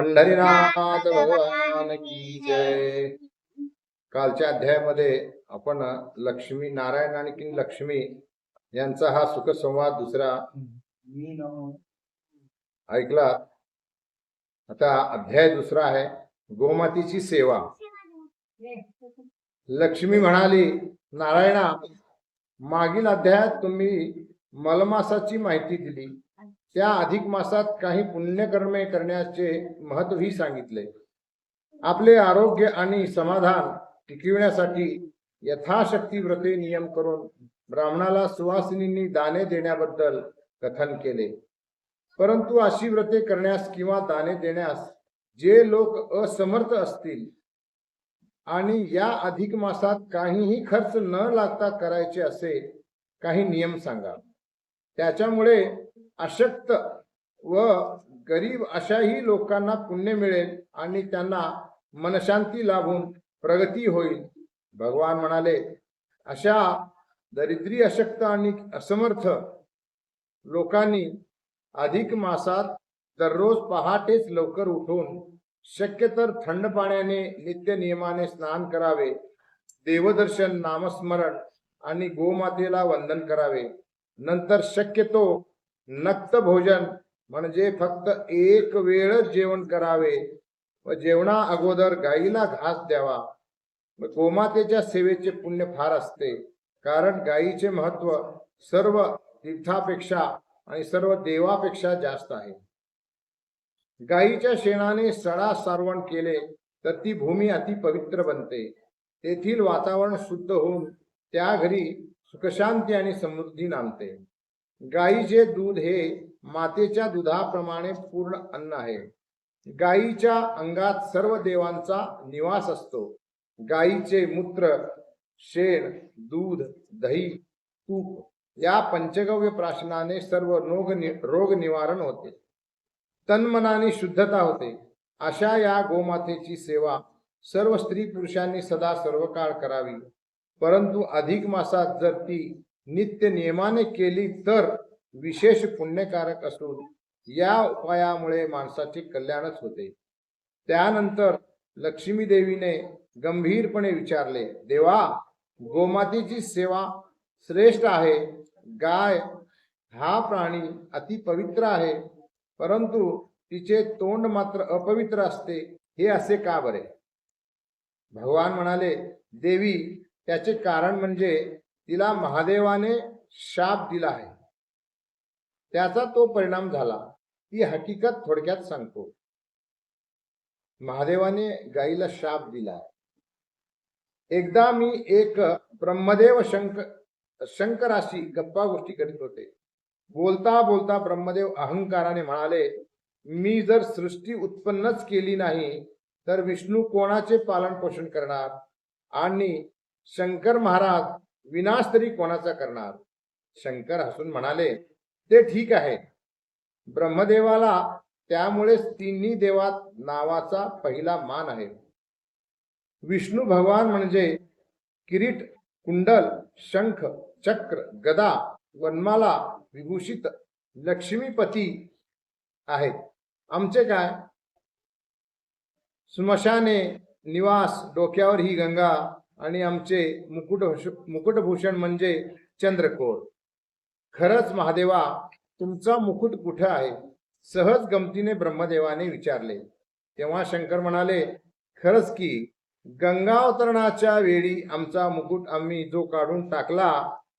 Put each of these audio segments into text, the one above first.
पंढरीनाथ भगवान की जय. कालच्या अध्यायामध्ये आपण लक्ष्मी नारायण आणि लक्ष्मी यांचा हा सुखसंवाद दुसरा ऐकला. आता अध्याय दुसरा आहे गोमातेची सेवा. लक्ष्मी म्हणाली, नारायणा, मागील अध्यायात तुम्ही मलमासाची माहिती दिली. त्या अधिक मासात काही पुण्यकर्मे करण्याचे महत्वही सांगितले. आपले आरोग्य आणि समाधान टिकविण्यासाठी यथाशक्ती व्रते नियम करून ब्राह्मणाला सुवासिनींनी दाने देण्याबद्दल कथन केले. परंतु अशी व्रते करण्यास किंवा दाने देण्यास जे लोक असमर्थ असतील आणि या अधिक मासात काहीही खर्च न लागता करायचे असे काही नियम सांगा. त्याच्यामुळे अशक्त व गरीब अशाही लोकांना पुण्य मिळेल आणि त्यांना मनशांती लाभून प्रगती होईल. भगवान म्हणाले, अशा दरिद्री, अशक्त आणि असमर्थ लोकांनी अधिक मासात दररोज पहाटेच लवकर उठून शक्यतर थंड पाण्याने नित्य नियमाने स्नान करावे, देवदर्शन, नामस्मरण आणि गोमातेला वंदन करावे. नंतर शक्यतो नक्त भोजन म्हणजे फक्त एक वेळच जेवण करावे व जेवणा अगोदर गाईला घास द्यावा. गोमातेच्या सेवेचे पुण्य फार असते, कारण गायीचे महत्व सर्व तीर्थापेक्षा आणि सर्व देवापेक्षा जास्त आहे. गायीच्या शेणाने सडा सारवण केले तर ती भूमी अति पवित्र बनते. तेथील वातावरण शुद्ध होऊन त्या घरी सुखशांती आणि समृद्धी नांदते. गायीचे दूध हे मातेच्या दुधाप्रमाणे पूर्ण अन्न आहे. गायीच्या अंगात सर्व देवांचा निवास असतो. गायीचे मूत्र, शेण, दूध, दही, तूप या पंचगव्य प्राशनाने सर्व रोग निवारण होते. तन्मनाने शुद्धता होते. अशा या गोमातेची सेवा सर्व स्त्री पुरुषांनी सदा सर्व काळ करावी. परंतु अधिक मासात जर ती नित्य नियमाने केली तर विशेष पुण्यकारक असून या उपायामुळे माणसाचे कल्याणच होते. त्यानंतर लक्ष्मी देवीने गंभीरपणे विचारले, देवा, गोमातेची सेवा श्रेष्ठ आहे. गाय हा प्राणी अति पवित्र आहे, परंतु तिचे तोंड मात्र अपवित्र असते, हे असे का बरे? भगवान म्हणाले, देवी, त्याचे कारण म्हणजे तिला महादेवाने शाप दिला आहे. त्याचा तो परिणाम झाला. ती हकीकत थोडक्यात सांगतो. महादेवाने गाईला शाप दिला. एकदा मी एक ब्रह्मदेव शंकराशी गप्पा गोष्टी करीत होते. बोलता बोलता ब्रह्मदेव अहंकाराने म्हणाले, मी जर सृष्टी उत्पन्नच केली नाही तर विष्णू कोणाचे पालन पोषण करणार आणि शंकर महाराज विनाश तरी कोणाचा करणार? शंकर हसून म्हणाले, ते ठीक आहे. ब्रह्मदेवाला त्यामुळेच तिन्ही देवात नावाचा पहिला मान आहे. विष्णू भगवान म्हणजे किरीट, कुंडल, शंख, चक्र, गदा, वनमाला विभूषित लक्ष्मीपती आहेत. आमचे काय? स्मशाने निवास, डोक्यावर ही गंगा आणि आमचे मुकुटभूषण म्हणजे चंद्रकोर. खरंच महादेवा, तुमचा मुकुट कुठे आहे? सहज गमतीने ब्रह्मदेवाने विचारले. तेव्हा शंकर म्हणाले, खरंच की, गंगावतरणाच्या वेळी आमचा मुकुट आम्ही जो काढून टाकला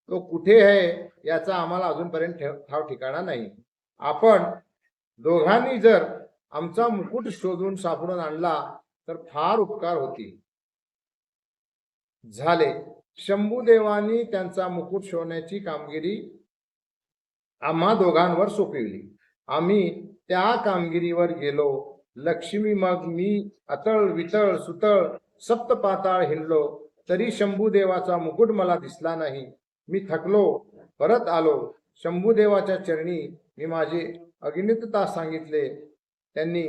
तो कुठे आहे याचा आम्हाला अजूनपर्यंत ठाव ठिकाणा नाही. आपण दोघांनी जर आमचा मुकुट शोधून सापडून आणला तर फार उपकार होतील. झाले. शंभूदेवानी त्यांचा मुकुट शोधण्याची कामगिरी आम्हा दोघांवर सोपविली. आम्ही त्या कामगिरीवर गेलो. लक्ष्मी मग मी अतळ वितळ सुतळ सप्तपाताळ हिंडलो तरी शंभूदेवाचा मुकुट मला दिसला नाही. मी थकलो, परत आलो. शंभूदेवाच्या चरणी मी माझे अज्ञातता सांगितले. त्यांनी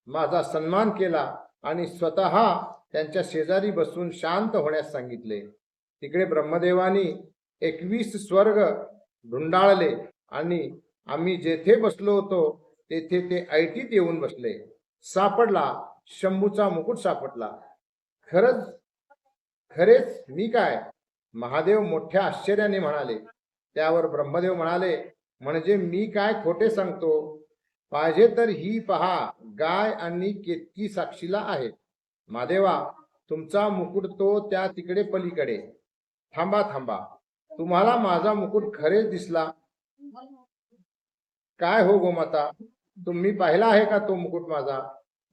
माझा सन्मान केला आणि स्वतः त्यांच्या शेजारी बसून शांत होण्यास सांगितले. तिकडे ब्रह्मदेवानी 21 स्वर्ग धुंडाळले आणि आम्ही जेथे बसलो होतो तेथे ते ऐटीत येऊन बसले. सापडला, शंभूचा मुकुट सापडला. खरेच मी काय? महादेव मोठ्या आश्चर्याने म्हणाले. त्यावर ब्रह्मदेव म्हणाले, म्हणजे मी काय खोटे सांगतो? पाहिजे तर ही पहा, गाय आणि केतकी साक्षीला आहेत. महादेवा, तुमचा मुकुट तो त्या तिकडे पलीकडे. थांबा थांबा, तुम्हाला माझा मुकुट खरेच दिसला काय हो गोमाता? तुम्ही पाहिला आहे का तो मुकुट माझा?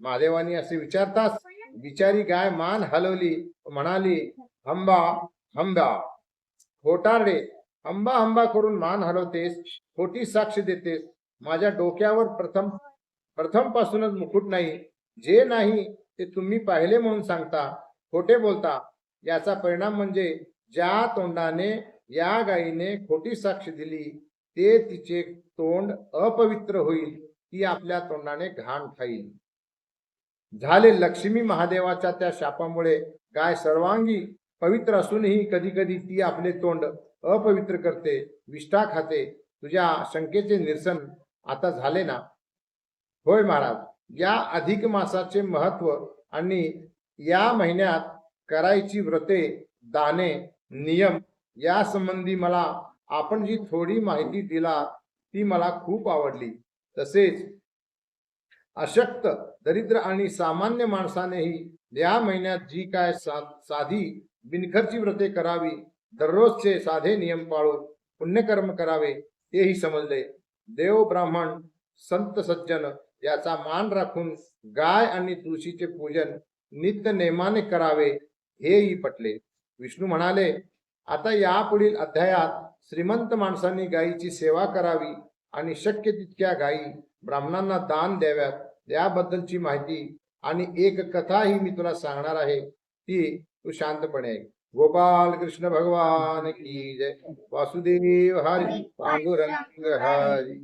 महादेवानी असे विचारताच बिचारी गाय मान हलवली, म्हणाली, हंबा हंबा. खोटारडे, हंबा हंबा करून मान हलवतेस, खोटी साक्ष देतेस. माझ्या डोक्यावर प्रथम पासूनच मुकुट नाही. जे नाही ते तुम्ही पाहिले म्हणून सांगता, खोटे बोलता. याचा परिणाम म्हणजे ज्या तोंडाने या गायीने खोटी साक्ष दिली ते तिचे तोंड अपवित्र होईल. ती आपल्या तोंडाने घाण खाईल. झाले लक्ष्मी महादेवाच्या त्या शापामुळे गाय सर्वांगी पवित्र असूनही कधी कधी ती आपले तोंड अपवित्र करते, विष्ठा खाते. तुझ्या शंकेचे निरसन आता झाले ना? होय महाराज. या अधिक मासाचे महत्व आणि या महिन्यात करायची व्रते, दाने, नियम या संबंधी मला आपण जी थोडी माहिती दिला ती मला खूप आवडली. तसेच अशक्त, दरिद्र आणि सामान्य माणसानेही या महिन्यात जी काय साधी बिनखर्ची व्रते करावी, दररोजचे साधे नियम पाळून पुण्यकर्म करावे तेही समजले. देव, ब्राह्मण, संत, सज्जन याचा मान राखून गाय आणि तुळशीचे पूजन नित्य नेमाने करावे हेही पटले. विष्णू म्हणाले, आता यापुढील अध्यायात श्रीमंत माणसांनी गायीची सेवा करावी आणि शक्य तितक्या गायी ब्राह्मणांना दान द्याव्यात याबद्दलची माहिती आणि एक कथाही मी तुला सांगणार आहे. ती तू शांतपणे ऐक. गोपाल कृष्ण भगवान की जय. वासुदेव हरी, पांडुरंग हरी.